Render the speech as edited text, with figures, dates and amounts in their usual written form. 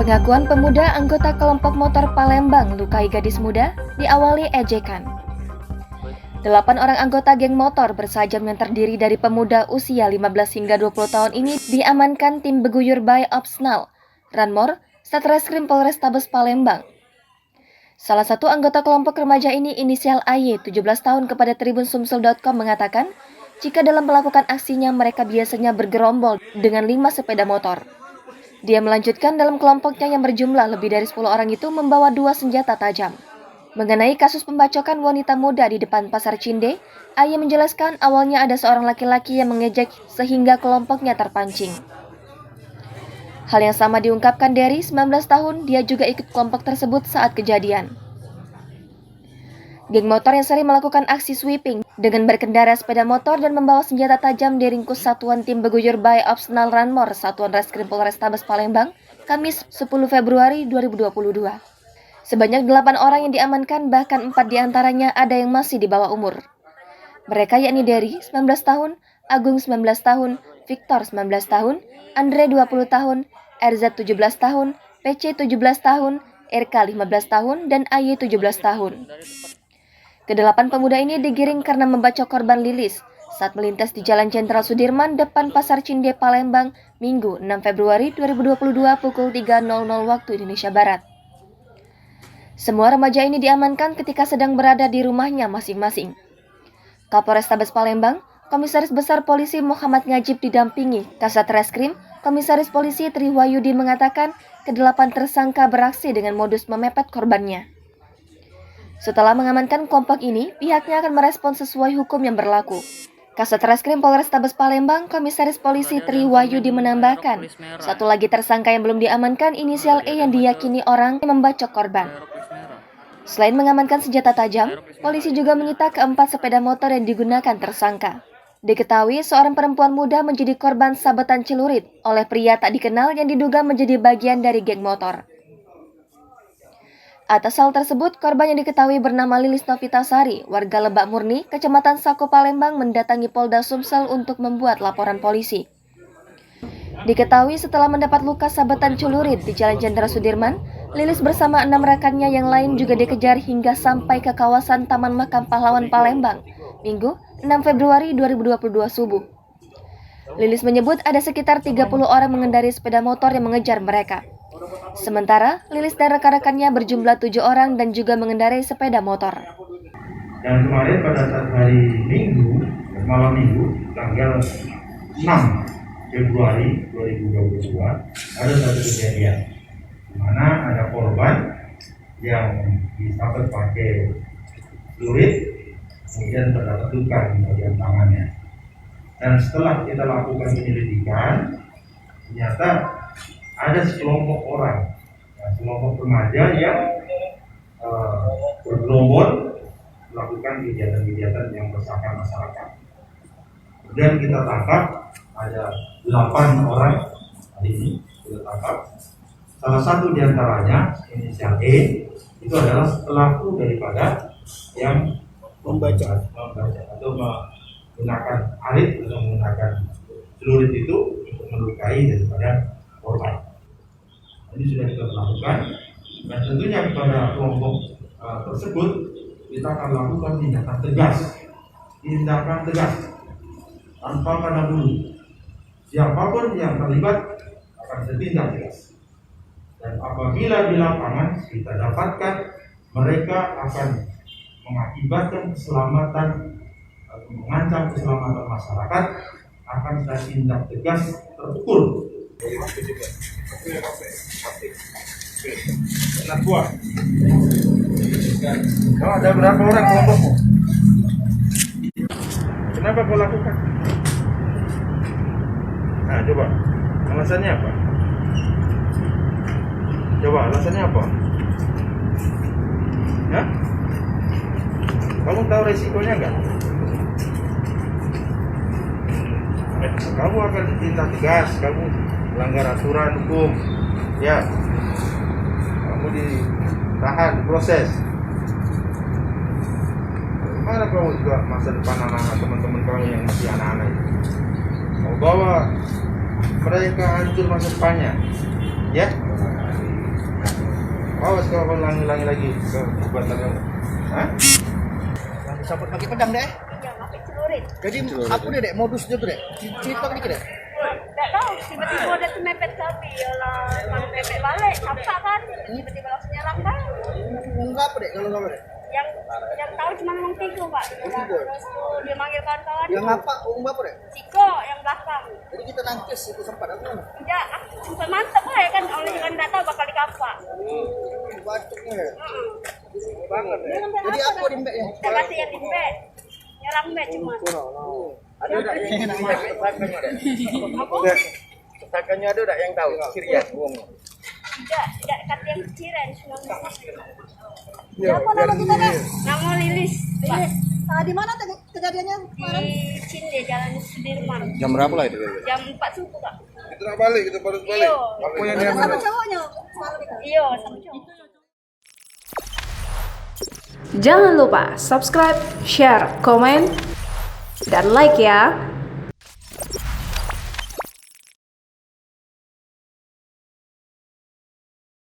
Pengakuan pemuda anggota kelompok motor Palembang lukai gadis muda diawali ejekan. 8 orang anggota geng motor bersajam yang terdiri dari pemuda usia 15 hingga 20 tahun ini diamankan tim Beguyur by Opsnal, Ranmor, Satreskrim Polrestabes Palembang. Salah satu anggota kelompok remaja ini inisial AY, 17 tahun kepada TribunSumsel.com mengatakan, jika dalam melakukan aksinya mereka biasanya bergerombol dengan 5 sepeda motor. Dia melanjutkan dalam kelompoknya yang berjumlah lebih dari 10 orang itu membawa 2 senjata tajam. Mengenai kasus pembacokan wanita muda di depan Pasar Cinde, AY menjelaskan awalnya ada seorang laki-laki yang mengejek sehingga kelompoknya terpancing. Hal yang sama diungkapkan Derry, 19 tahun, dia juga ikut kelompok tersebut saat kejadian. Geng motor yang sering melakukan aksi sweeping dengan berkendara sepeda motor dan membawa senjata tajam diringkus Satuan Tim Beguyur by Opsnal Ranmor Satuan Reskrim Polrestabes Palembang, Kamis 10 Februari 2022. Sebanyak 8 orang yang diamankan, bahkan 4 diantaranya ada yang masih di bawah umur. Mereka yakni Derry, 19 tahun, Agung 19 tahun, Victor 19 tahun, Andre 20 tahun, RZ 17 tahun, PC 17 tahun, RK 15 tahun, dan AY 17 tahun. Kedelapan pemuda ini digiring karena membacok korban Lilis saat melintas di Jalan Jenderal Sudirman depan Pasar Cinde Palembang, Minggu 6 Februari 2022 pukul 3.00 waktu Indonesia Barat. Semua remaja ini diamankan ketika sedang berada di rumahnya masing-masing. Kapolrestabes Palembang, Komisaris Besar Polisi Muhammad Ngajib didampingi Kasat Reskrim, Komisaris Polisi Triwahyudi mengatakan kedelapan tersangka beraksi dengan modus memepet korbannya. Setelah mengamankan kelompok ini, pihaknya akan merespons sesuai hukum yang berlaku. Kasat Reskrim Polrestabes Palembang, Komisaris Polisi Triwahyudi menambahkan, satu lagi tersangka yang belum diamankan inisial E yang diyakini orang yang membacok korban. Selain mengamankan senjata tajam, polisi juga menyita keempat sepeda motor yang digunakan tersangka. Diketahui seorang perempuan muda menjadi korban sabetan celurit oleh pria tak dikenal yang diduga menjadi bagian dari geng motor. Atas hal tersebut, korban yang diketahui bernama Lilis Novitasari, warga Lebak Murni, Kecamatan Sako Palembang mendatangi Polda Sumsel untuk membuat laporan polisi. Diketahui setelah mendapat luka sabetan celurit di Jalan Jenderal Sudirman, Lilis bersama 6 rekannya yang lain juga dikejar hingga sampai ke kawasan Taman Makam Pahlawan Palembang, Minggu 6 Februari 2022 subuh. Lilis menyebut ada sekitar 30 orang mengendarai sepeda motor yang mengejar mereka. Sementara, Lilis dan rekan-rekannya berjumlah 7 orang dan juga mengendarai sepeda motor. Dan kemarin pada saat hari Minggu, malam Minggu, tanggal 6 Februari 2022, ada satu kejadian di mana ada korban yang disabet pakai celurit, kemudian terdapat luka di bagian tangannya. Dan setelah kita lakukan penyelidikan, ternyata ada sekelompok orang, sekelompok remaja yang bergerombol melakukan kegiatan-kegiatan yang meresahkan masyarakat. Kemudian kita tangkap ada 8 orang hari ini kita tangkap. Salah satu diantaranya inisial E itu adalah pelaku daripada yang membaca atau menggunakan arit atau menggunakan celurit itu untuk melukai daripada korban. Ini sudah kita lakukan dan tentunya kepada kelompok tersebut kita akan lakukan tindakan tegas tanpa pandang bulu. Siapapun yang terlibat akan ditindak tegas. Dan apabila di lapangan kita dapatkan mereka akan mengakibatkan keselamatan atau mengancam keselamatan masyarakat, akan kita tindak tegas terukur. Ada berapa orang kelompokmu? Kenapa kau lakukan? Nah, coba alasannya apa? Coba alasannya apa? Ya? Kamu tahu resikonya enggak? Kamu akan ditindak tegas, kamu melanggar aturan hukum, ya. Kamu ditahan, proses. Bagaimana kau juga masa depan anak-anak teman-teman kau yang masih anak-anak itu? Kau bawa mereka hancur masa depannya, ya? Awas kau ulangi lagi ke perbuatan kamu. Hah? Yang disambut pakai pedang deh. Iya, pakai celurit. Jadi apa deh modusnya tuh deh? Cerita dikit deh. Nggak tahu, tiba-tiba dia tuh mepet kami. Yalah, kalau mepet balik, apa kan? Tiba-tiba langsung nyerang kan? Enggak apa deh kalau enggak apa deh? Yang tahu cuma ngomong tiga, Pak. Terus tuh dia manggil kawan-kawan. Yang apa? Apa deh? Siko yang belakang. Jadi kita nangkis itu sempat apa? Enggak, sempat mantap lah ya kan. Oleh kan nggak tahu bakal dikapa. Bacoknya ya. Banget ya. Jadi apa di mbak ya? Kita kasih yang di bed. Nyerang bed cuma. Ada tak yang tersangkanya ada? Apa? Tersangkanya ada tak yang tahu? Sirian, bohong. Tidak kata yang keciran. Siapa nama kita deh? Nama Lilis. Pak. Di mana kejadiannya? Di Cinde, Jalan Sudirman. Jam berapa lah itu? Jam 4 subuh, Kak. Kita nak balik, kita baru balik. Iyo. Apa yang dia Sama cowoknya. Iya, sama cowok. Jangan lupa subscribe, share, komen, dan like ya.